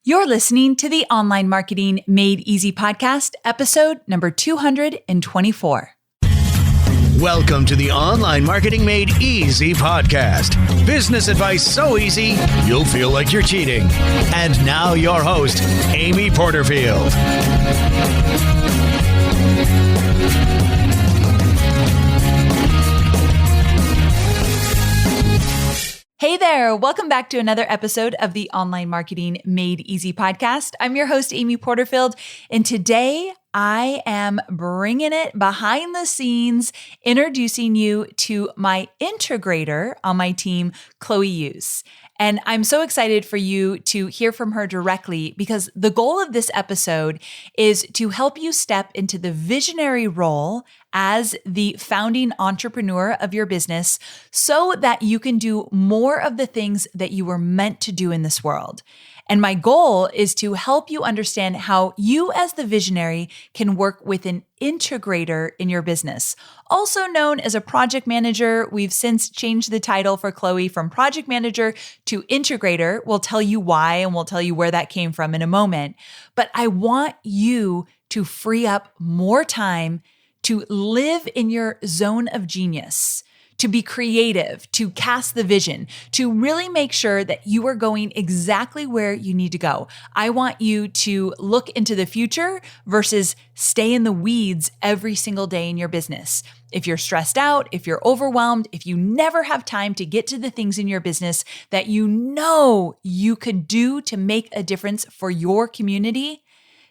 You're listening to the Online Marketing Made Easy podcast, episode number 224. Welcome to the Online Marketing Made Easy podcast. Business advice so easy, you'll feel like you're cheating. And now your host, Amy Porterfield. Hey there, welcome back to another episode of the Online Marketing Made Easy podcast. I'm your host, Amy Porterfield, and today I am bringing it behind the scenes, introducing you to my integrator on my team, Chloe Euse. And I'm so excited for you to hear from her directly because the goal of this episode is to help you step into the visionary role as the founding entrepreneur of your business so that you can do more of the things that you were meant to do in this world. And my goal is to help you understand how you as the visionary can work with an integrator in your business. Also known as a project manager, we've since changed the title for Chloe from project manager to integrator. We'll tell you why and we'll tell you where that came from in a moment. But I want you to free up more time to live in your zone of genius, to be creative, to cast the vision, to really make sure that you are going exactly where you need to go. I want you to look into the future versus stay in the weeds every single day in your business. If you're stressed out, if you're overwhelmed, if you never have time to get to the things in your business that you know you could do to make a difference for your community,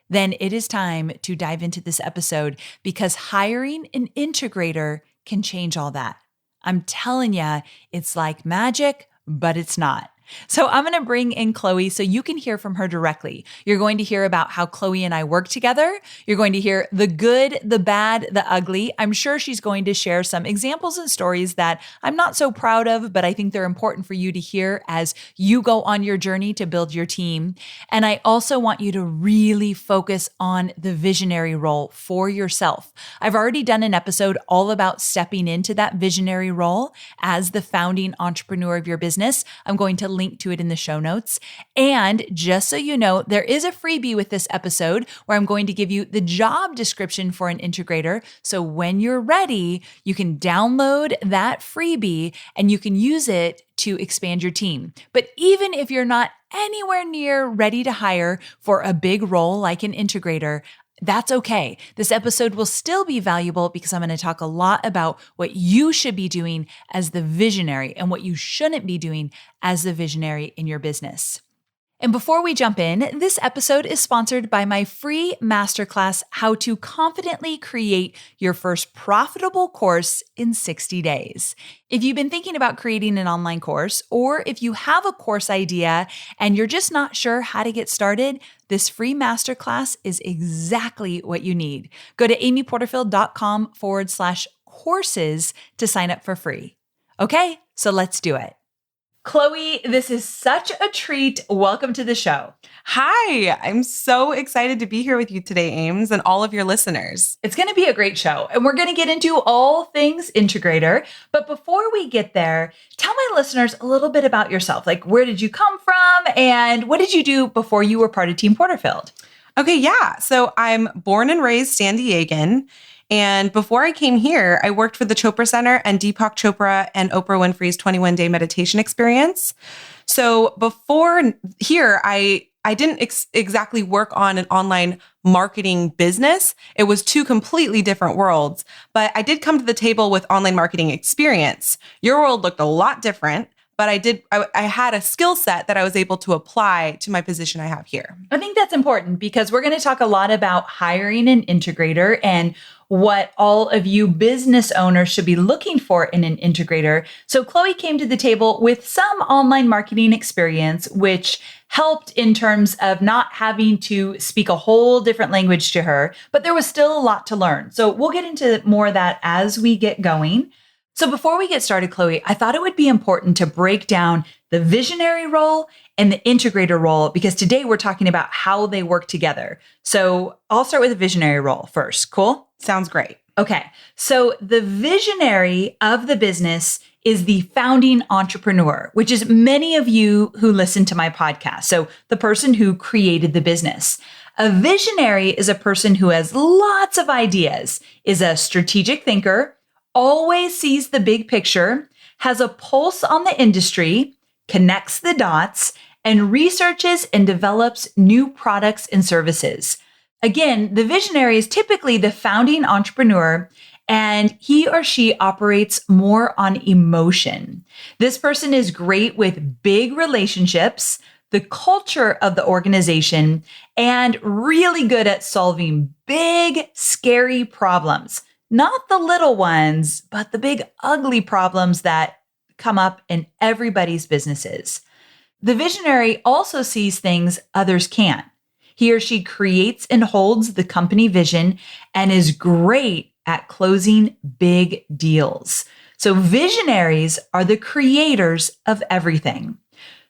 then it is time to dive into this episode because hiring an integrator can change all that. I'm telling you, it's like magic, but it's not. So I'm going to bring in Chloe so you can hear from her directly. You're going to hear about how Chloe and I work together. You're going to hear the good, the bad, the ugly. I'm sure she's going to share some examples and stories that I'm not so proud of, but I think they're important for you to hear as you go on your journey to build your team. And I also want you to really focus on the visionary role for yourself. I've already done an episode all about stepping into that visionary role as the founding entrepreneur of your business. I'm going to link to it in the show notes. And just so you know, there is a freebie with this episode where I'm going to give you the job description for an integrator. So when you're ready, you can download that freebie and you can use it to expand your team. But even if you're not anywhere near ready to hire for a big role like an integrator, that's okay. This episode will still be valuable because I'm going to talk a lot about what you should be doing as the visionary and what you shouldn't be doing as the visionary in your business. And before we jump in, this episode is sponsored by my free masterclass, How to Confidently Create Your First Profitable Course in 60 Days. If you've been thinking about creating an online course, or if you have a course idea and you're just not sure how to get started, this free masterclass is exactly what you need. Go to amyporterfield.com/courses to sign up for free. Okay, so let's do it. Chloe, this is such a treat. Welcome to the show. Hi, I'm so excited to be here with you today, Ames, and all of your listeners. It's going to be a great show, and we're going to get into all things integrator. But before we get there, tell my listeners a little bit about yourself. Like, where did you come from, and what did you do before you were part of Team Porterfield? Okay, yeah. So I'm born and raised San Diegan. And before I came here, I worked for the Chopra Center and Deepak Chopra and Oprah Winfrey's 21-day meditation experience. So before here, I didn't exactly work on an online marketing business. It was two completely different worlds, but I did come to the table with online marketing experience. Your world looked a lot different, but I had a skill set that I was able to apply to my position I have here. I think that's important because we're going to talk a lot about hiring an integrator and what all of you business owners should be looking for in an integrator. So Chloe came to the table with some online marketing experience, which helped in terms of not having to speak a whole different language to her, but there was still a lot to learn. So we'll get into more of that as we get going. So before we get started, Chloe, I thought it would be important to break down the visionary role and the integrator role, because today we're talking about how they work together. So I'll start with the visionary role first. Cool? Sounds great. Okay. So the visionary of the business is the founding entrepreneur, which is many of you who listen to my podcast. So the person who created the business. A visionary is a person who has lots of ideas, is a strategic thinker, always sees the big picture, has a pulse on the industry, connects the dots, and researches and develops new products and services. Again, the visionary is typically the founding entrepreneur, and he or she operates more on emotion. This person is great with big relationships, the culture of the organization, and really good at solving big, scary problems. Not the little ones, but the big, ugly problems that come up in everybody's businesses. The visionary also sees things others can't. He or she creates and holds the company vision and is great at closing big deals. So visionaries are the creators of everything.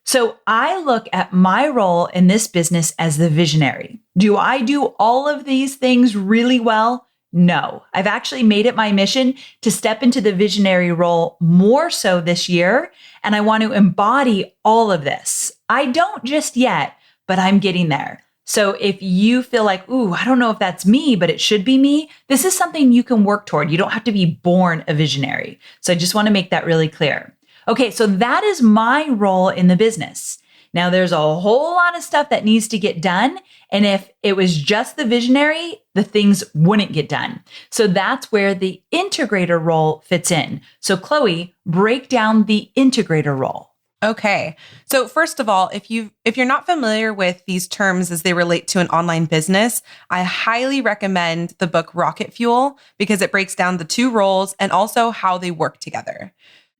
So I look at my role in this business as the visionary. Do I do all of these things really well? No. I've actually made it my mission to step into the visionary role more so this year, and I want to embody all of this. I don't just yet, but I'm getting there. So if you feel like, ooh, I don't know if that's me, but it should be me, this is something you can work toward. You don't have to be born a visionary. So I just want to make that really clear. Okay, so that is my role in the business. Now there's a whole lot of stuff that needs to get done. And if it was just the visionary, the things wouldn't get done. So that's where the integrator role fits in. So Chloe, break down the integrator role. Okay. So first of all, if you're not familiar with these terms as they relate to an online business, I highly recommend the book Rocket Fuel because it breaks down the two roles and also how they work together.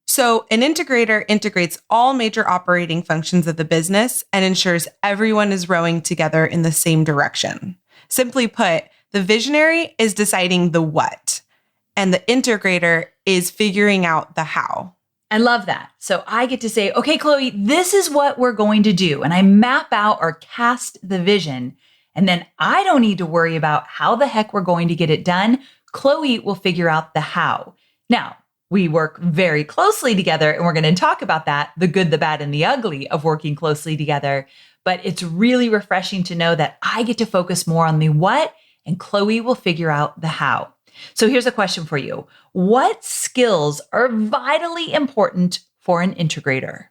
So an integrator integrates all major operating functions of the business and ensures everyone is rowing together in the same direction. Simply put, the visionary is deciding the what, and the integrator is figuring out the how. I love that. So I get to say, okay, Chloe, this is what we're going to do. And I map out or cast the vision. And then I don't need to worry about how the heck we're going to get it done. Chloe will figure out the how. Now, we work very closely together, and we're going to talk about that, the good, the bad, and the ugly of working closely together. But it's really refreshing to know that I get to focus more on the what, and Chloe will figure out the how. So here's a question for you. What skills are vitally important for an integrator?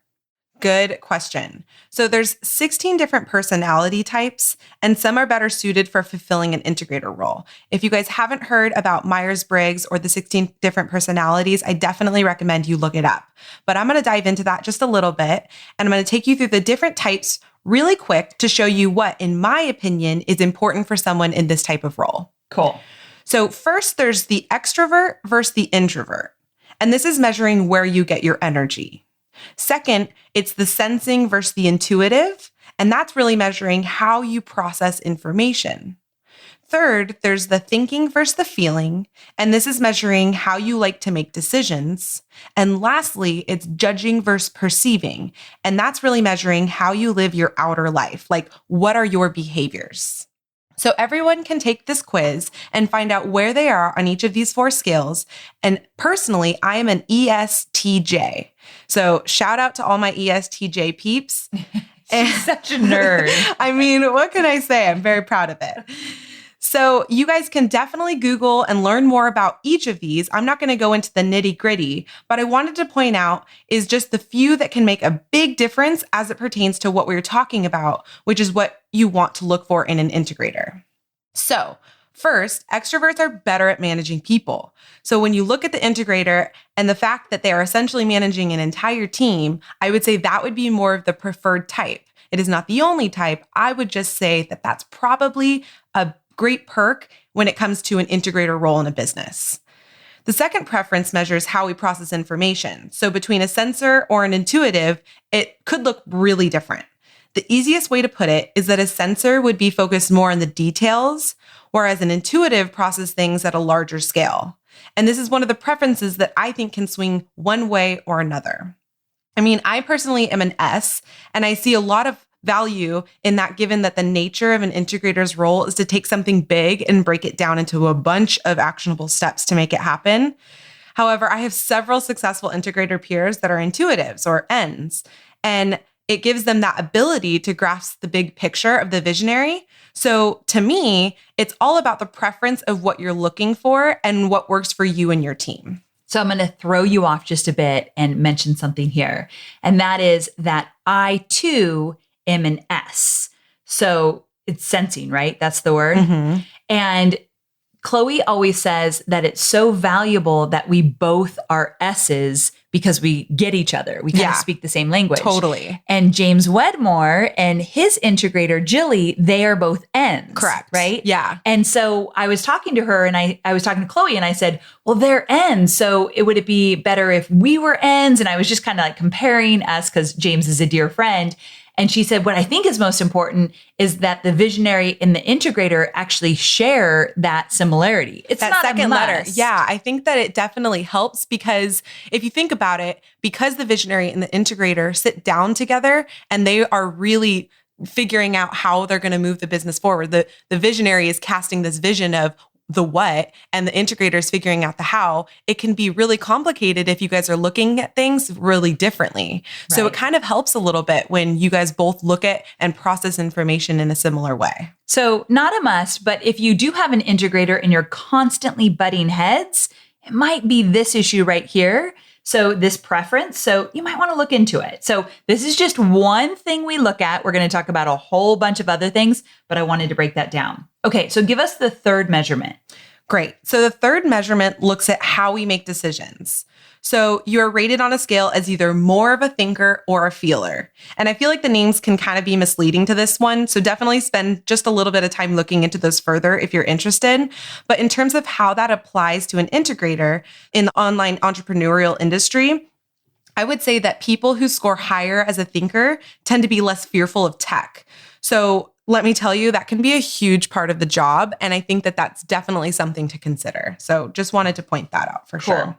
Good question. So there's 16 different personality types, and some are better suited for fulfilling an integrator role. If you guys haven't heard about Myers-Briggs or the 16 different personalities, I definitely recommend you look it up. But I'm going to dive into that just a little bit, and I'm going to take you through the different types really quick to show you what, in my opinion, is important for someone in this type of role. Cool. So first, there's the extrovert versus the introvert. And this is measuring where you get your energy. Second, it's the sensing versus the intuitive. And that's really measuring how you process information. Third, there's the thinking versus the feeling. And this is measuring how you like to make decisions. And lastly, it's judging versus perceiving. And that's really measuring how you live your outer life. Like, what are your behaviors? So everyone can take this quiz and find out where they are on each of these 4 skills. And personally, I am an ESTJ. So shout out to all my ESTJ peeps. She's such a nerd. I mean, what can I say? I'm very proud of it. So you guys can definitely Google and learn more about each of these. I'm not going to go into the nitty gritty, but I wanted to point out is just the few that can make a big difference as it pertains to what we're talking about, which is what you want to look for in an integrator. So first, extroverts are better at managing people. So when you look at the integrator and the fact that they are essentially managing an entire team, I would say that would be more of the preferred type. It is not the only type. I would just say that that's probably a great perk when it comes to an integrator role in a business. The second preference measures how we process information. So between a sensor or an intuitive, it could look really different. The easiest way to put it is that a sensor would be focused more on the details, whereas an intuitive processes things at a larger scale. And this is one of the preferences that I think can swing one way or another. I mean, I personally am an S, and I see a lot of value in that, given that the nature of an integrator's role is to take something big and break it down into a bunch of actionable steps to make it happen. However, I have several successful integrator peers that are intuitives or Ns, and it gives them that ability to grasp the big picture of the visionary. So to me, it's all about the preference of what you're looking for and what works for you and your team. So I'm going to throw you off just a bit and mention something here. And that is that I too am an S. So it's sensing, right? That's the word. Mm-hmm. And Chloe always says that it's so valuable that we both are S's because we get each other. We kind of speak the same language. Totally. And James Wedmore and his integrator, Jilly, they are both N's. Correct. Right? Yeah. And so I was talking to her and I was talking to Chloe and I said, well, they're N's. So would it be better if we were N's? And I was just kind of like comparing us because James is a dear friend. And she said, what I think is most important is that the visionary and the integrator actually share that similarity. It's that not second a must. letter. Yeah, I think that it definitely helps because if you think about it, because the visionary and the integrator sit down together and they are really figuring out how they're going to move the business forward. The visionary is casting this vision of the what and the integrator is figuring out the how. It can be really complicated if you guys are looking at things really differently. Right. So it kind of helps a little bit when you guys both look at and process information in a similar way. So not a must, but if you do have an integrator and you're constantly butting heads, it might be this issue right here. So this preference, so you might want to look into it. So this is just one thing we look at. We're going to talk about a whole bunch of other things, but I wanted to break that down. Okay, so give us the third measurement. Great. So the third measurement looks at how we make decisions. So you're rated on a scale as either more of a thinker or a feeler. And I feel like the names can kind of be misleading to this one. So definitely spend just a little bit of time looking into those further if you're interested. But in terms of how that applies to an integrator in the online entrepreneurial industry, I would say that people who score higher as a thinker tend to be less fearful of tech. So let me tell you, that can be a huge part of the job. And I think that that's definitely something to consider. So just wanted to point that out for sure.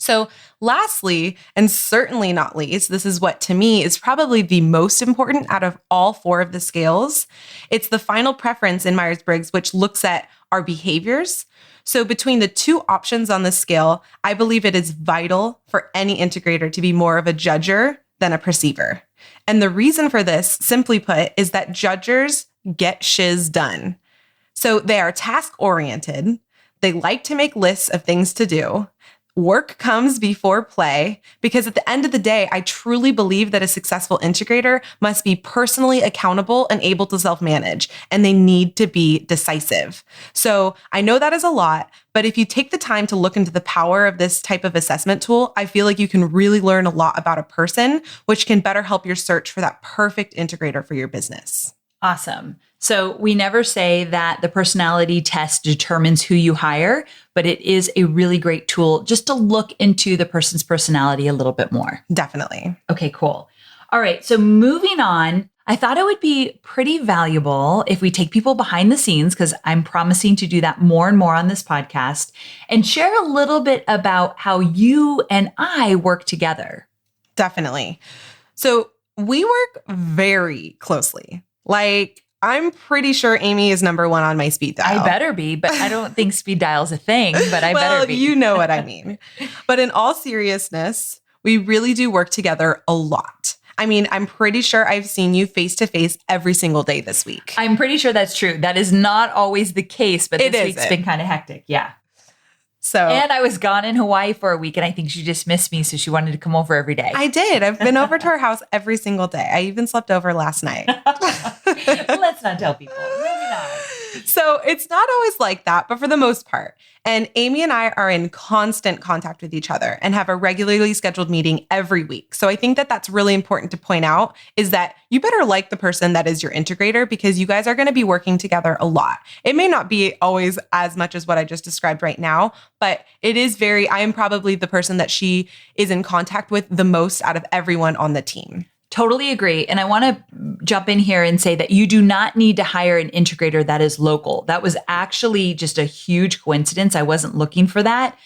So lastly, and certainly not least, this is what to me is probably the most important out of all four of the scales. It's the final preference in Myers-Briggs, which looks at our behaviors. So between the two options on the scale, I believe it is vital for any integrator to be more of a judger than a perceiver. And the reason for this, simply put, is that judgers get shiz done. So they are task-oriented. They like to make lists of things to do. Work comes before play because at the end of the day, I truly believe that a successful integrator must be personally accountable and able to self-manage, and they need to be decisive. So I know that is a lot, but if you take the time to look into the power of this type of assessment tool, I feel like you can really learn a lot about a person, which can better help your search for that perfect integrator for your business. Awesome. So we never say that the personality test determines who you hire, but it is a really great tool just to look into the person's personality a little bit more. Definitely. Okay, cool. All right. So moving on, I thought it would be pretty valuable if we take people behind the scenes, because I'm promising to do that more and more on this podcast, and share a little bit about how you and I work together. Definitely. So we work very closely. Like, I'm pretty sure Amy is number one on my speed dial. I better be, but I don't think speed dial is a thing, but I better be. Well, you know what I mean. But in all seriousness, we really do work together a lot. I mean, I'm pretty sure I've seen you face to face every single day this week. I'm pretty sure that's true. That is not always the case, but this week's been kind of hectic. Yeah. And I was gone in Hawaii for a week, and I think she just missed me, so she wanted to come over every day. I did. I've been over to her house every single day. I even slept over last night. Let's not tell people. Maybe not. So it's not always like that, but for the most part. And Amy and I are in constant contact with each other and have a regularly scheduled meeting every week. So I think that that's really important to point out is that you better like the person that is your integrator because you guys are going to be working together a lot. It may not be always as much as what I just described right now, but it is I am probably the person that she is in contact with the most out of everyone on the team. Totally agree. And I want to jump in here and say that you do not need to hire an integrator that is local. That was actually just a huge coincidence. I wasn't looking for that.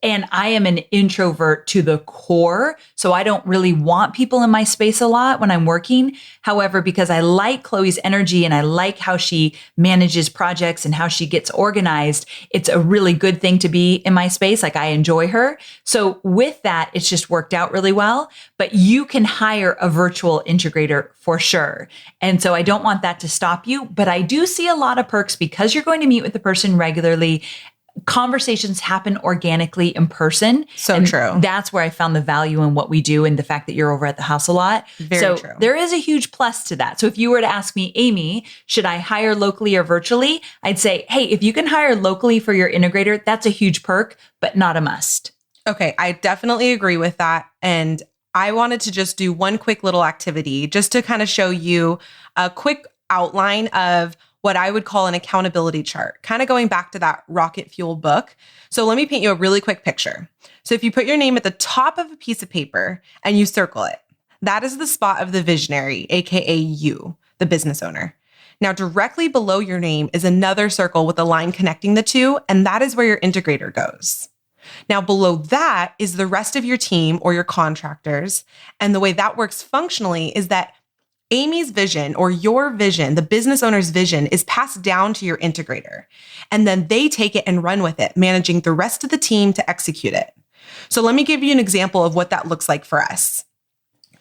And I am an introvert to the core. So I don't really want people in my space a lot when I'm working. However, because I like Chloe's energy and I like how she manages projects and how she gets organized, it's a really good thing to be in my space. Like I enjoy her. So with that, it's just worked out really well. But you can hire a virtual integrator for sure. And so I don't want that to stop you. But I do see a lot of perks because you're going to meet with the person regularly. Conversations happen organically in person. So true. That's where I found the value in what we do and the fact that you're over at the house a lot. Very true. There is a huge plus to that. So if you were to ask me, Amy, should I hire locally or virtually? I'd say, hey, if you can hire locally for your integrator, that's a huge perk, but not a must. Okay, I definitely agree with that. And I wanted to just do one quick little activity just to kind of show you a quick outline of what I would call an accountability chart, kind of going back to that Rocket Fuel book. So let me paint you a really quick picture. So if you put your name at the top of a piece of paper and you circle it, that is the spot of the visionary, AKA you, the business owner. Now, directly below your name is another circle with a line connecting the two, and that is where your integrator goes. Now, below that is the rest of your team or your contractors. And the way that works functionally is that Amy's vision or your vision, the business owner's vision, is passed down to your integrator. And then they take it and run with it, managing the rest of the team to execute it. So let me give you an example of what that looks like for us.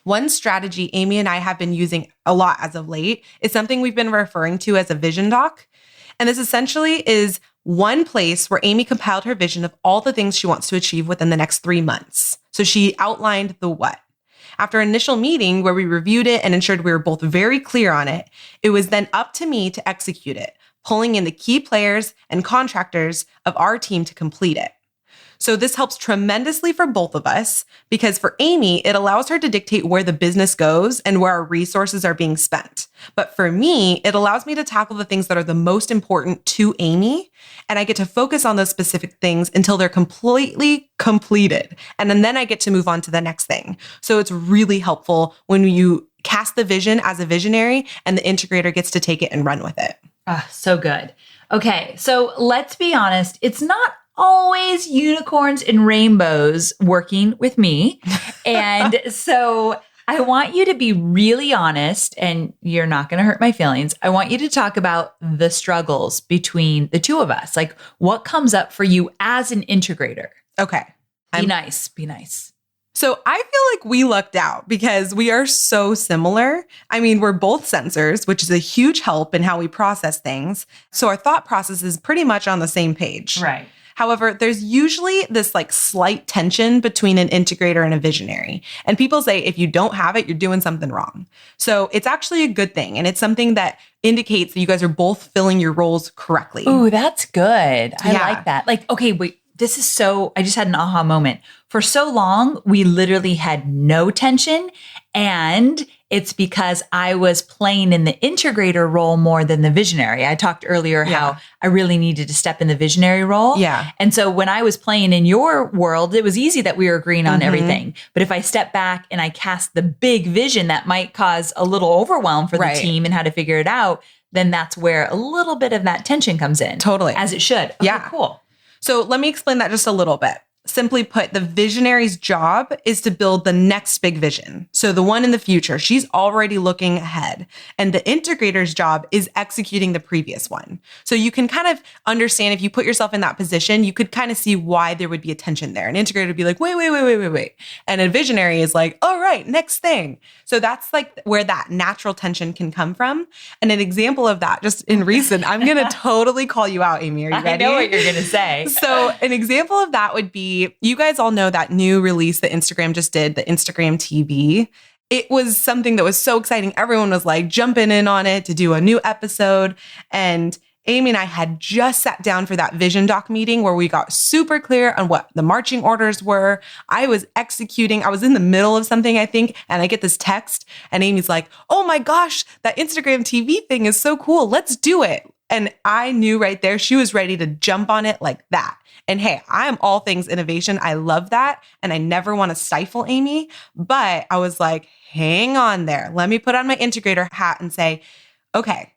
One strategy Amy and I have been using a lot as of late is something we've been referring to as a vision doc. And this essentially is one place where Amy compiled her vision of all the things she wants to achieve within the next 3 months. So she outlined the what. After an initial meeting where we reviewed it and ensured we were both very clear on it, it was then up to me to execute it, pulling in the key players and contractors of our team to complete it. So this helps tremendously for both of us because for Amy, it allows her to dictate where the business goes and where our resources are being spent. But for me, it allows me to tackle the things that are the most important to Amy, and I get to focus on those specific things until they're completely completed. And then I get to move on to the next thing. So it's really helpful when you cast the vision as a visionary and the integrator gets to take it and run with it. So good. Okay, so let's be honest. It's not always unicorns and rainbows working with me. And so I want you to be really honest, and you're not going to hurt my feelings. I want you to talk about the struggles between the two of us. Like what comes up for you as an integrator? Okay. Be nice. So I feel like we lucked out because we are so similar. I mean, we're both sensors, which is a huge help in how we process things. So our thought process is pretty much on the same page. Right. However, there's usually this like slight tension between an integrator and a visionary. And people say, if you don't have it, you're doing something wrong. So it's actually a good thing. And it's something that indicates that you guys are both filling your roles correctly. Ooh, that's good. I like that. Like, okay, wait, I just had an aha moment. For so long, we literally had no tension. And it's because I was playing in the integrator role more than the visionary. I talked earlier how I really needed to step in the visionary role. Yeah. And so when I was playing in your world, it was easy that we were agreeing on everything. But if I step back and I cast the big vision that might cause a little overwhelm for the team and how to figure it out, then that's where a little bit of that tension comes in. Totally. As it should. Okay, cool. So let me explain that just a little bit. Simply put, the visionary's job is to build the next big vision. So the one in the future, she's already looking ahead. And the integrator's job is executing the previous one. So you can kind of understand if you put yourself in that position, you could kind of see why there would be a tension there. An integrator would be like, wait. And a visionary is like, all right, next thing. So that's like where that natural tension can come from. And an example of that, just in recent, I'm going to totally call you out, Amy. Are you ready? I know what you're going to say. So an example of that would be, you guys all know that new release that Instagram just did, the Instagram TV. It was something that was so exciting. Everyone was like jumping in on it to do a new episode. And Amy and I had just sat down for that vision doc meeting where we got super clear on what the marching orders were. I was executing. I was in the middle of something, I think, and I get this text and Amy's like, oh my gosh, that Instagram TV thing is so cool. Let's do it. And I knew right there she was ready to jump on it like that. And hey, I'm all things innovation. I love that. And I never want to stifle Amy. But I was like, hang on there. Let me put on my integrator hat and say, okay,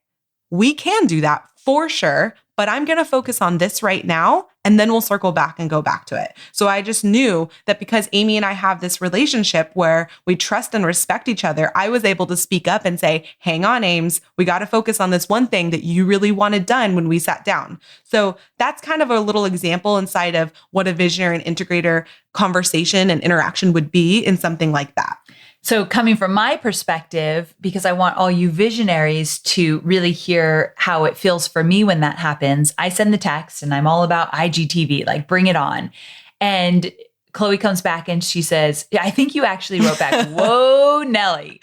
we can do that for sure, but I'm going to focus on this right now, and then we'll circle back and go back to it. So I just knew that because Amy and I have this relationship where we trust and respect each other, I was able to speak up and say, hang on, Ames, we got to focus on this one thing that you really wanted done when we sat down. So that's kind of a little example inside of what a visionary and integrator conversation and interaction would be in something like that. So coming from my perspective, because I want all you visionaries to really hear how it feels for me when that happens, I send the text and I'm all about IGTV, like bring it on. And Chloe comes back and she says, yeah, I think you actually wrote back, whoa, Nelly.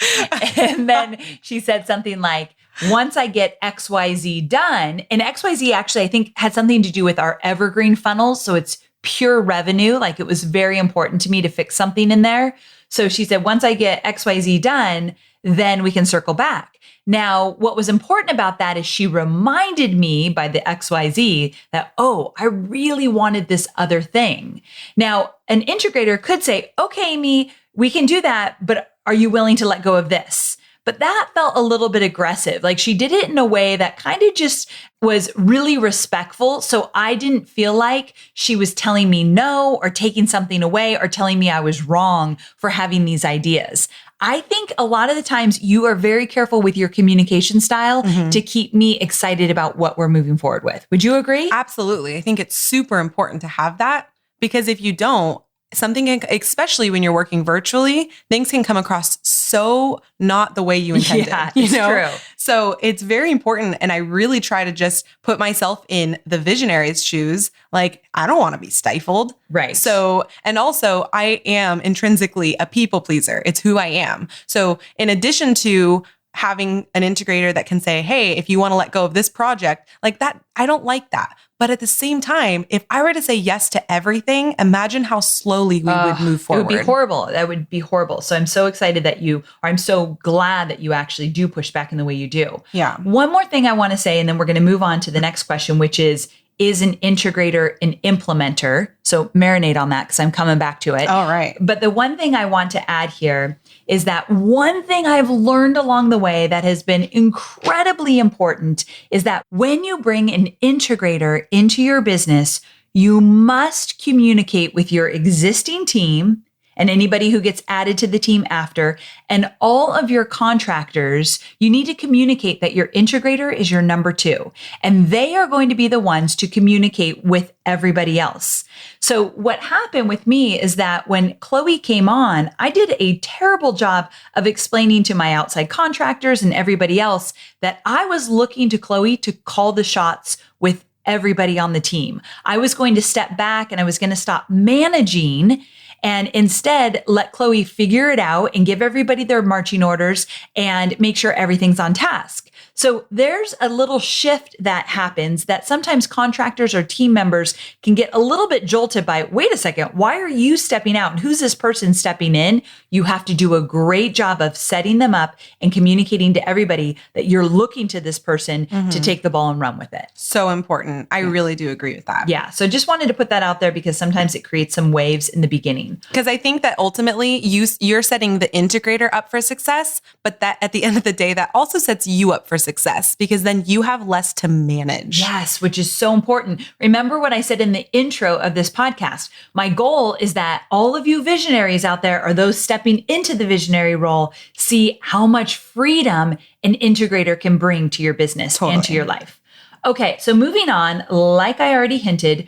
And then she said something like, once I get XYZ done, and XYZ actually, I think had something to do with our evergreen funnels. So it's pure revenue. Like it was very important to me to fix something in there. So she said, once I get XYZ done, then we can circle back. Now, what was important about that is she reminded me by the XYZ that, oh, I really wanted this other thing. Now, an integrator could say, okay, Amy, we can do that, but are you willing to let go of this? But that felt a little bit aggressive. Like she did it in a way that kind of just was really respectful. So I didn't feel like she was telling me no or taking something away or telling me I was wrong for having these ideas. I think a lot of the times you are very careful with your communication style to keep me excited about what we're moving forward with. Would you agree? Absolutely. I think it's super important to have that because if you don't, something, especially when you're working virtually, things can come across so not the way you intended. Yeah, it's true. So it's very important. And I really try to just put myself in the visionary's shoes. Like, I don't want to be stifled. Right. So, and also I am intrinsically a people pleaser. It's who I am. So in addition to having an integrator that can say, hey, if you want to let go of this project, like that, I don't like that. But at the same time, if I were to say yes to everything, imagine how slowly we would move forward. It would be horrible. That would be horrible. So I'm so excited that I'm so glad that you actually do push back in the way you do. Yeah. One more thing I want to say, and then we're going to move on to the next question, which is an integrator an implementer? So marinate on that because I'm coming back to it. All right. But the one thing I want to add here is that one thing I've learned along the way that has been incredibly important is that when you bring an integrator into your business, you must communicate with your existing team and anybody who gets added to the team after, and all of your contractors. You need to communicate that your integrator is your number two, and they are going to be the ones to communicate with everybody else. So what happened with me is that when Chloe came on, I did a terrible job of explaining to my outside contractors and everybody else that I was looking to Chloe to call the shots with everybody on the team. I was going to step back and I was going to stop managing and instead let Chloe figure it out and give everybody their marching orders and make sure everything's on task. So there's a little shift that happens that sometimes contractors or team members can get a little bit jolted by, wait a second, why are you stepping out? And who's this person stepping in? You have to do a great job of setting them up and communicating to everybody that you're looking to this person to take the ball and run with it. So important. I really do agree with that. Yeah. So just wanted to put that out there because sometimes it creates some waves in the beginning. Because I think that ultimately you're setting the integrator up for success, but that at the end of the day, that also sets you up for success because then you have less to manage. Yes, which is so important. Remember what I said in the intro of this podcast. My goal is that all of you visionaries out there, or those stepping into the visionary role, see how much freedom an integrator can bring to your business and to your life. Okay, so moving on, like I already hinted,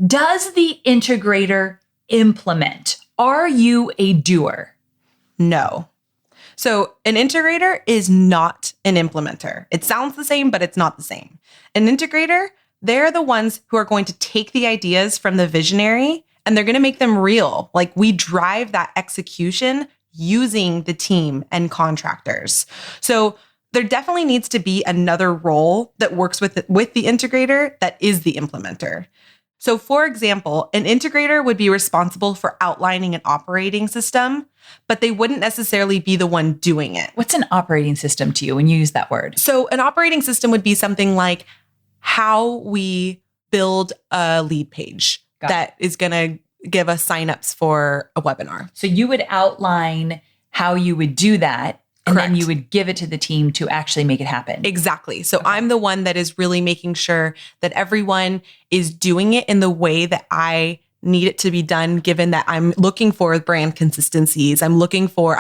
does the integrator implement? Are you a doer? No. So an integrator is not an implementer. It sounds the same, but it's not the same. An integrator, they're the ones who are going to take the ideas from the visionary and they're going to make them real. Like we drive that execution using the team and contractors. So there definitely needs to be another role that works with the integrator that is the implementer. So for example, an integrator would be responsible for outlining an operating system, but they wouldn't necessarily be the one doing it. What's an operating system to you when you use that word? So an operating system would be something like how we build a lead page that is going to give us signups for a webinar. So you would outline how you would do that. And Correct. then you would give it to the team to actually make it happen. Exactly. So I'm the one that is really making sure that everyone is doing it in the way that I need it to be done, given that I'm looking for brand consistencies. I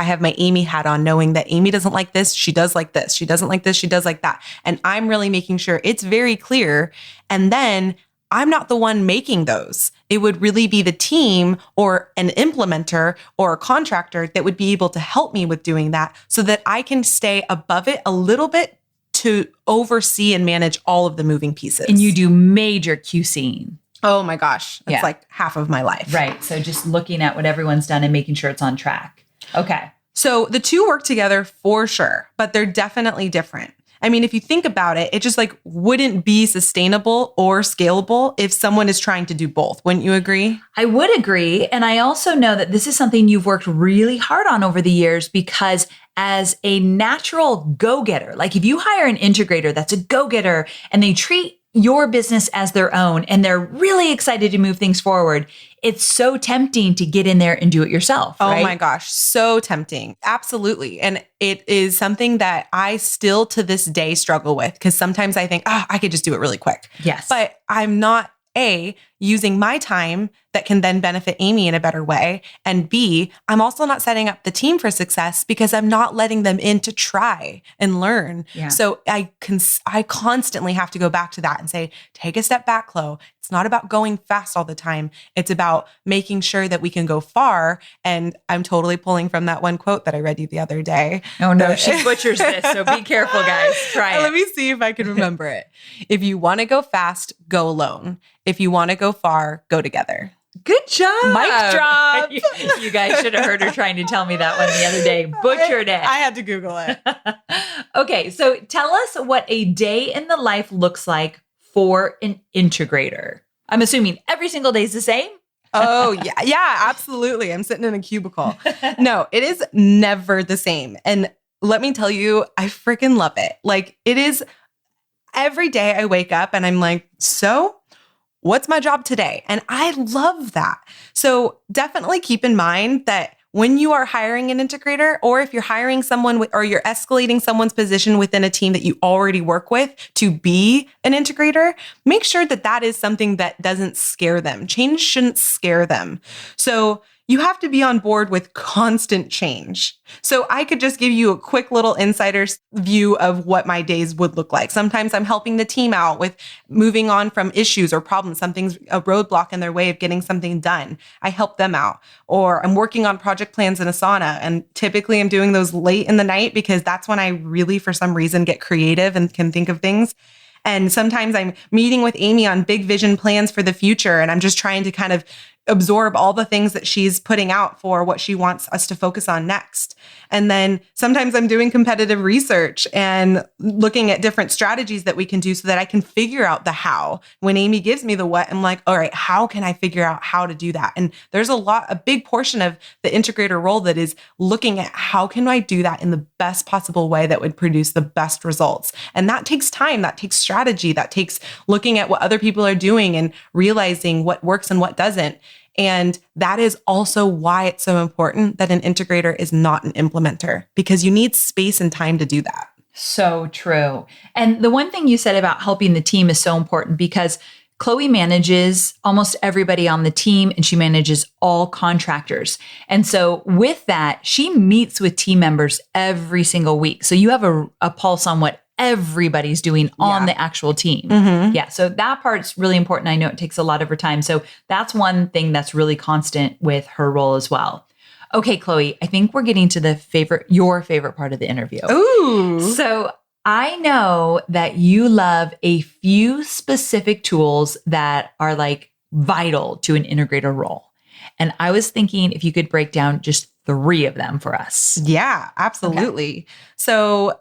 have my Amy hat on, knowing that Amy doesn't like this. She does like this. She doesn't like this. She does like that. And I'm really making sure it's very clear. And then I'm not the one making those. It would really be the team or an implementer or a contractor that would be able to help me with doing that so that I can stay above it a little bit to oversee and manage all of the moving pieces. And you do major QCing. Oh my gosh. That's Yeah. like half of my life. Right. So just looking at what everyone's done and making sure it's on track. Okay. So the two work together for sure, but they're definitely different. I mean, if you think about it, it just like wouldn't be sustainable or scalable if someone is trying to do both. Wouldn't you agree? I would agree. And I also know that this is something you've worked really hard on over the years, because as a natural go-getter, like if you hire an integrator that's a go-getter and they treat your business as their own and they're really excited to move things forward, it's so tempting to get in there and do it yourself. Oh right? my gosh, so tempting. Absolutely. And it is something that I still to this day struggle with, because sometimes I think, I could just do it really quick. Yes. But I'm not using my time that can then benefit Amy in a better way. And B, I'm also not setting up the team for success because I'm not letting them in to try and learn. Yeah. So I constantly have to go back to that and say, take a step back, Chloe. It's not about going fast all the time. It's about making sure that we can go far. And I'm totally pulling from that one quote that I read you the other day. Oh no, she butchers this. So be careful, guys. Try it. Let me see if I can remember it. If you want to go fast, go alone. If you want to go far, go together. Good job. Mic drop. You guys should have heard her trying to tell me that one the other day. Butchered it. I had to Google it. Okay, so tell us what a day in the life looks like for an integrator. I'm assuming every single day is the same. Oh, yeah. Yeah, absolutely. I'm sitting in a cubicle. No, it is never the same. And let me tell you, I freaking love it. Like, it is every day I wake up and I'm like, so what's my job today? And I love that. So definitely keep in mind that when you are hiring an integrator, or if you're hiring someone or you're escalating someone's position within a team that you already work with to be an integrator, make sure that that is something that doesn't scare them. Change shouldn't scare them. So you have to be on board with constant change. So I could just give you a quick little insider's view of what my days would look like. Sometimes I'm helping the team out with moving on from issues or problems. Something's a roadblock in their way of getting something done. I help them out. Or I'm working on project plans in Asana. And typically I'm doing those late in the night because that's when I really, for some reason, get creative and can think of things. And sometimes I'm meeting with Amy on big vision plans for the future. And I'm just trying to kind of absorb all the things that she's putting out for what she wants us to focus on next. And then sometimes I'm doing competitive research and looking at different strategies that we can do so that I can figure out the how. When Amy gives me the what, I'm like, all right, how can I figure out how to do that? And there's a big portion of the integrator role that is looking at how can I do that in the best possible way that would produce the best results. And that takes time, that takes strategy, that takes looking at what other people are doing and realizing what works and what doesn't. And that is also why it's so important that an integrator is not an implementer, because you need space and time to do that. So true. And the one thing you said about helping the team is so important, because Chloe manages almost everybody on the team and she manages all contractors. And so with that, she meets with team members every single week. So you have a pulse on what everybody's doing on the actual team. Mm-hmm. Yeah. So that part's really important. I know it takes a lot of her time. So that's one thing that's really constant with her role as well. Okay, Chloe, I think we're getting to your favorite part of the interview. Ooh. So I know that you love a few specific tools that are like vital to an integrator role. And I was thinking if you could break down just 3 of them for us. Yeah, absolutely. Okay. So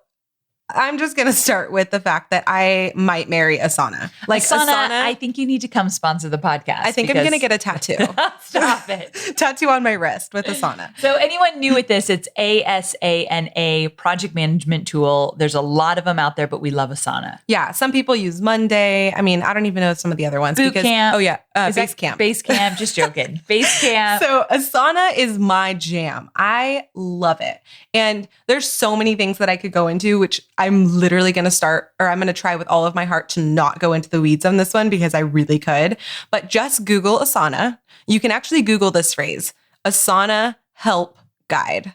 I'm just going to start with the fact that I might marry Asana. Like Asana, I think you need to come sponsor the podcast. I think I'm going to get a tattoo. Stop it. Tattoo on my wrist with Asana. So anyone new with this, it's ASANA, project management tool. There's a lot of them out there, but we love Asana. Yeah. Some people use Monday. I mean, I don't even know some of the other ones. Boot camp. Oh yeah. Basecamp. Basecamp, just joking. Basecamp. So Asana is my jam. I love it. And there's so many things that I could go into, which I'm literally going to start, or I'm going to try with all of my heart to not go into the weeds on this one because I really could. But just Google Asana. You can actually Google this phrase, Asana help guide.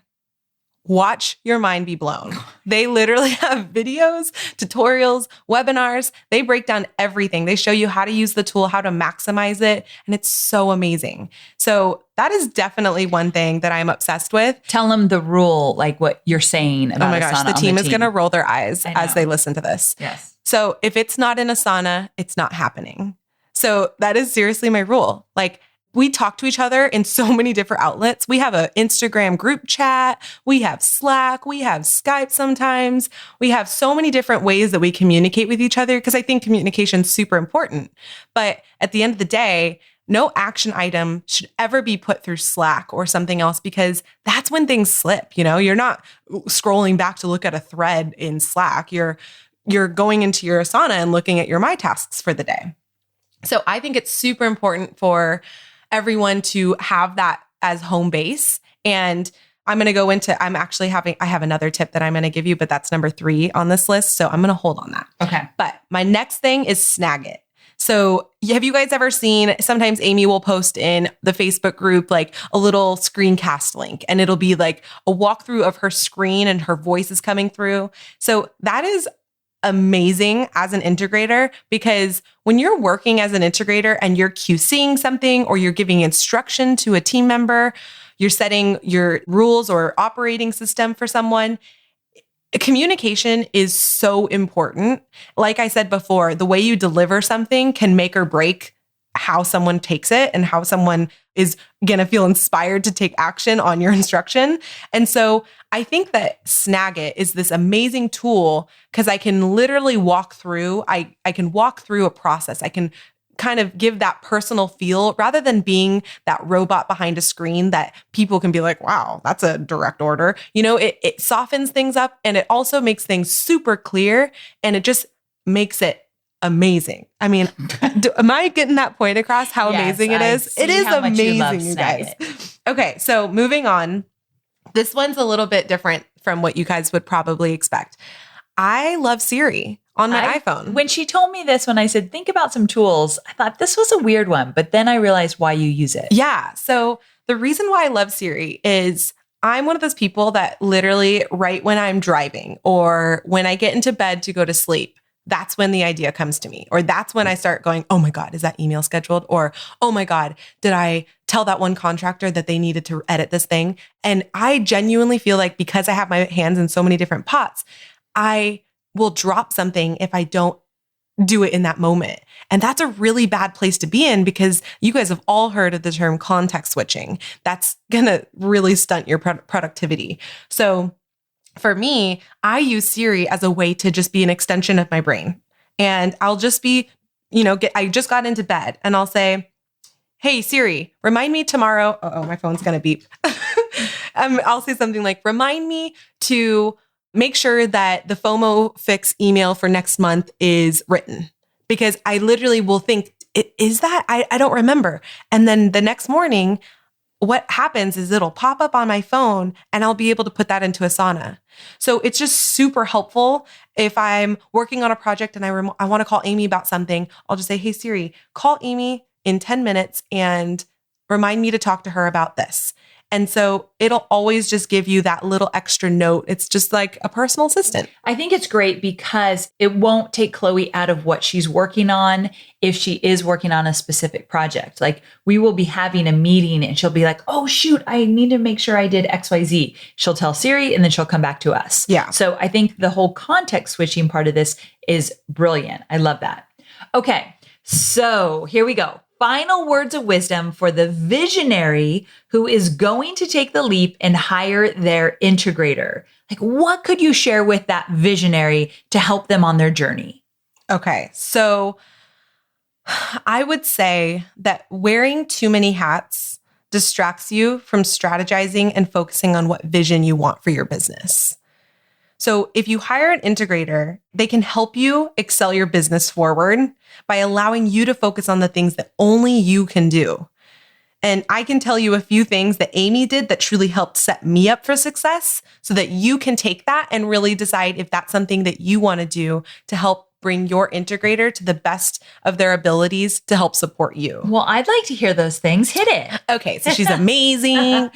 Watch your mind be blown. They literally have videos, tutorials, webinars. They break down everything. They show you how to use the tool, how to maximize it. And it's so amazing. So that is definitely one thing that I'm obsessed with. Tell them the rule, like what you're saying about Asana. Oh my gosh, the team is going to roll their eyes as they listen to this. Yes. So if it's not in Asana, it's not happening. So that is seriously my rule. Like, we talk to each other in so many different outlets. We have an Instagram group chat. We have Slack. We have Skype sometimes. We have so many different ways that we communicate with each other because I think communication is super important. But at the end of the day, no action item should ever be put through Slack or something else because that's when things slip. You know, you're not scrolling back to look at a thread in Slack. You're going into your Asana and looking at your My Tasks for the day. So I think it's super important for everyone to have that as home base. And I'm going to go into, I have another tip that I'm going to give you, but that's number 3 on this list. So I'm going to hold on that. Okay. But my next thing is Snagit. So have you guys ever seen, sometimes Amy will post in the Facebook group, like a little screencast link, and it'll be like a walkthrough of her screen and her voice is coming through. So that is amazing as an integrator, because when you're working as an integrator and you're QCing something or you're giving instruction to a team member, you're setting your rules or operating system for someone, communication is so important. Like I said before, the way you deliver something can make or break how someone takes it and how someone is going to feel inspired to take action on your instruction. And so I think that Snagit is this amazing tool because I can literally walk through, I can walk through a process. I can kind of give that personal feel rather than being that robot behind a screen that people can be like, wow, that's a direct order. You know, it softens things up and it also makes things super clear and it just makes it amazing. I mean, am I getting that point across how amazing it is? It is amazing, you guys. Okay, so moving on. This one's a little bit different from what you guys would probably expect. I love Siri on my iPhone. When she told me this, when I said, think about some tools, I thought this was a weird one, but then I realized why you use it. Yeah. So the reason why I love Siri is I'm one of those people that literally right when I'm driving or when I get into bed to go to sleep, that's when the idea comes to me. Or that's when I start going, oh my God, is that email scheduled? Or, oh my God, did I tell that one contractor that they needed to edit this thing? And I genuinely feel like because I have my hands in so many different pots, I will drop something if I don't do it in that moment. And that's a really bad place to be in because you guys have all heard of the term context switching. That's going to really stunt your productivity. So for me, I use Siri as a way to just be an extension of my brain. And I'll just be, I just got into bed and I'll say, hey, Siri, remind me tomorrow. Oh, my phone's going to beep. I'll say something like, remind me to make sure that the FOMO fix email for next month is written. Because I literally will think, is that? I don't remember. And then the next morning, what happens is it'll pop up on my phone and I'll be able to put that into Asana. So it's just super helpful. If I'm working on a project and I want to call Amy about something, I'll just say, hey, Siri, call Amy in 10 minutes and remind me to talk to her about this. And so it'll always just give you that little extra note. It's just like a personal assistant. I think it's great because it won't take Chloe out of what she's working on if she is working on a specific project. Like we will be having a meeting and she'll be like, oh, shoot, I need to make sure I did XYZ. She'll tell Siri and then she'll come back to us. Yeah. So I think the whole context switching part of this is brilliant. I love that. Okay, so here we go. Final words of wisdom for the visionary who is going to take the leap and hire their integrator. Like, what could you share with that visionary to help them on their journey? Okay, so I would say that wearing too many hats distracts you from strategizing and focusing on what vision you want for your business. So if you hire an integrator, they can help you excel your business forward by allowing you to focus on the things that only you can do. And I can tell you a few things that Amy did that truly helped set me up for success so that you can take that and really decide if that's something that you want to do to help bring your integrator to the best of their abilities to help support you. Well, I'd like to hear those things. Hit it. Okay, so she's amazing.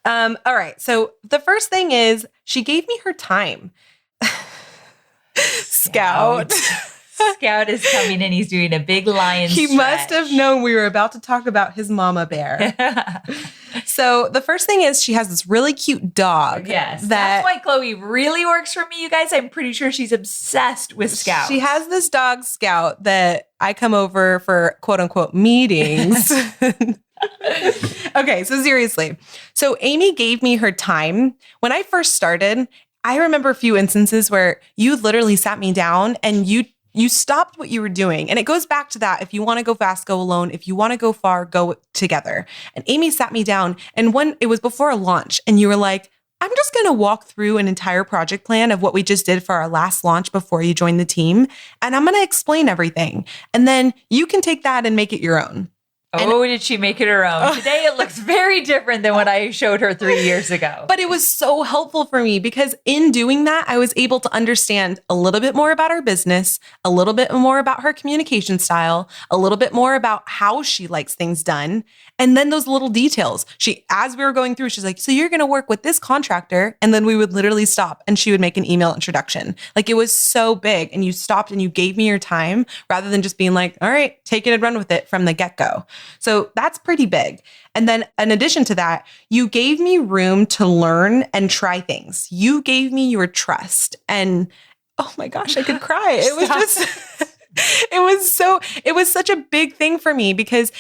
All right, so the first thing is she gave me her time. Scout. Scout is coming in. He's doing a big lion He stretch. must have known we were about to talk about his mama bear. So the first thing is she has this really cute dog. Yes. That's why Chloe really works for me, you guys. I'm pretty sure she's obsessed with Scout. She has this dog, Scout, that I come over for quote unquote meetings. Okay, so seriously. So Amy gave me her time. When I first started, I remember a few instances where you literally sat me down and you stopped what you were doing. And it goes back to that. If you want to go fast, go alone. If you want to go far, go together. And Amy sat me down, and it was before a launch, and you were like, I'm just going to walk through an entire project plan of what we just did for our last launch before you joined the team. And I'm going to explain everything. And then you can take that and make it your own. Did she make it her own? Today it looks very different than what I showed her 3 years ago. But it was so helpful for me because in doing that, I was able to understand a little bit more about her business, a little bit more about her communication style, a little bit more about how she likes things done. And then those little details. As we were going through, she's like, so you're going to work with this contractor. And then we would literally stop and she would make an email introduction. Like it was so big, and you stopped and you gave me your time rather than just being like, all right, take it and run with it from the get-go. So that's pretty big. And then in addition to that, you gave me room to learn and try things. You gave me your trust. And oh my gosh, I could cry. It was just... It was such a big thing for me because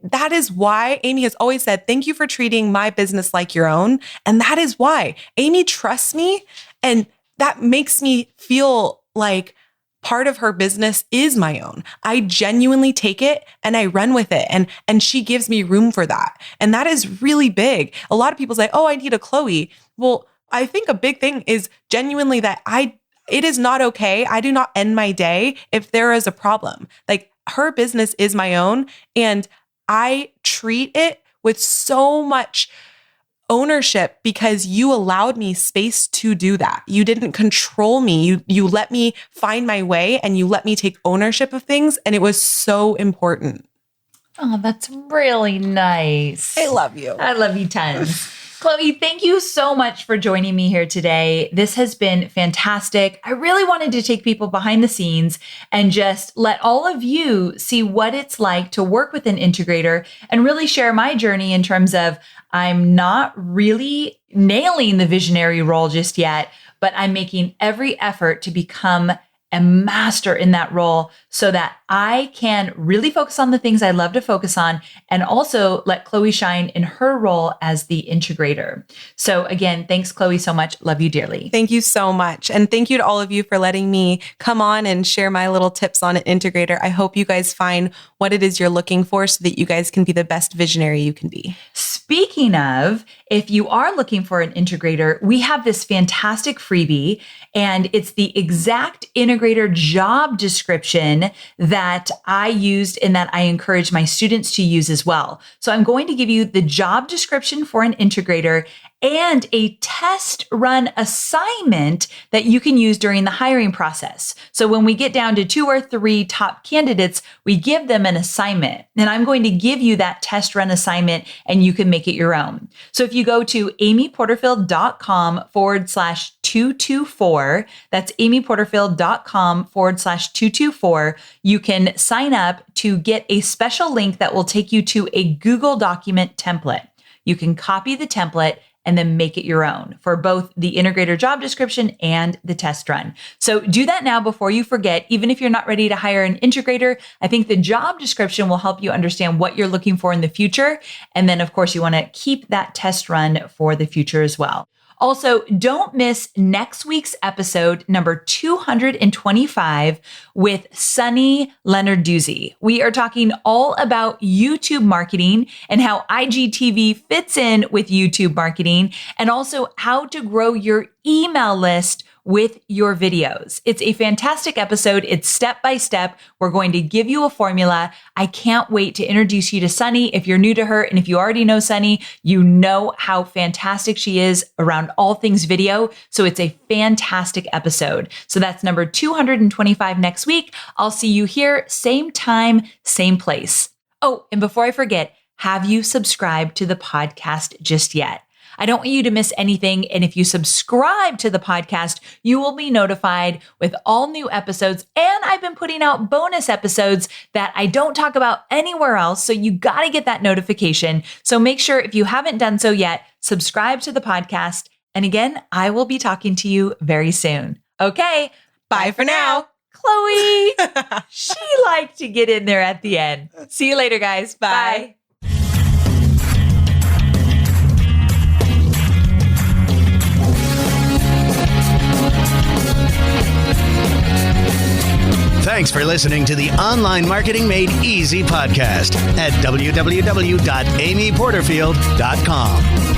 that is why Amy has always said, thank you for treating my business like your own. And that is why Amy trusts me. And that makes me feel like part of her business is my own. I genuinely take it and I run with it. And she gives me room for that. And that is really big. A lot of people say, oh, I need a Chloe. Well, I think a big thing is genuinely that it is not okay. I do not end my day if there is a problem. Like her business is my own, and I treat it with so much ownership because you allowed me space to do that. You didn't control me. You let me find my way and you let me take ownership of things. And it was so important. Oh, that's really nice. I love you. I love you tons. Chloe, thank you so much for joining me here today. This has been fantastic. I really wanted to take people behind the scenes and just let all of you see what it's like to work with an integrator and really share my journey in terms of I'm not really nailing the visionary role just yet, but I'm making every effort to become a master in that role so that I can really focus on the things I love to focus on and also let Chloe shine in her role as the integrator. So again, thanks, Chloe, so much. Love you dearly. Thank you so much. And thank you to all of you for letting me come on and share my little tips on an integrator. I hope you guys find what it is you're looking for so that you guys can be the best visionary you can be. Speaking of, if you are looking for an integrator, we have this fantastic freebie, and it's the exact integrator job description that I used and that I encourage my students to use as well. So I'm going to give you the job description for an integrator and a test run assignment that you can use during the hiring process. So when we get down to 2 or 3 top candidates, we give them an assignment. And I'm going to give you that test run assignment and you can make it your own. So if you go to amyporterfield.com/224, that's amyporterfield.com/224, you can sign up to get a special link that will take you to a Google document template. You can copy the template and then make it your own for both the integrator job description and the test run. So do that now before you forget. Even if you're not ready to hire an integrator, I think the job description will help you understand what you're looking for in the future. And then, of course, you want to keep that test run for the future as well. Also, don't miss next week's episode, number 225, with Sunny Leonarduzzi. We are talking all about YouTube marketing and how IGTV fits in with YouTube marketing, and also how to grow your email list with your videos. It's a fantastic episode. It's step by step. We're going to give you a formula. I can't wait to introduce you to Sunny. If you're new to her, and if you already know Sunny, you know how fantastic she is around all things video. So it's a fantastic episode. So that's number 225 next week. I'll see you here, same time, same place. Oh, and before I forget, have you subscribed to the podcast just yet? I don't want you to miss anything. And if you subscribe to the podcast, you will be notified with all new episodes. And I've been putting out bonus episodes that I don't talk about anywhere else. So you got to get that notification. So make sure, if you haven't done so yet, subscribe to the podcast. And again, I will be talking to you very soon. Okay. Bye for now. Chloe, she liked to get in there at the end. See you later, guys. Bye. Thanks for listening to the Online Marketing Made Easy podcast at www.amyporterfield.com.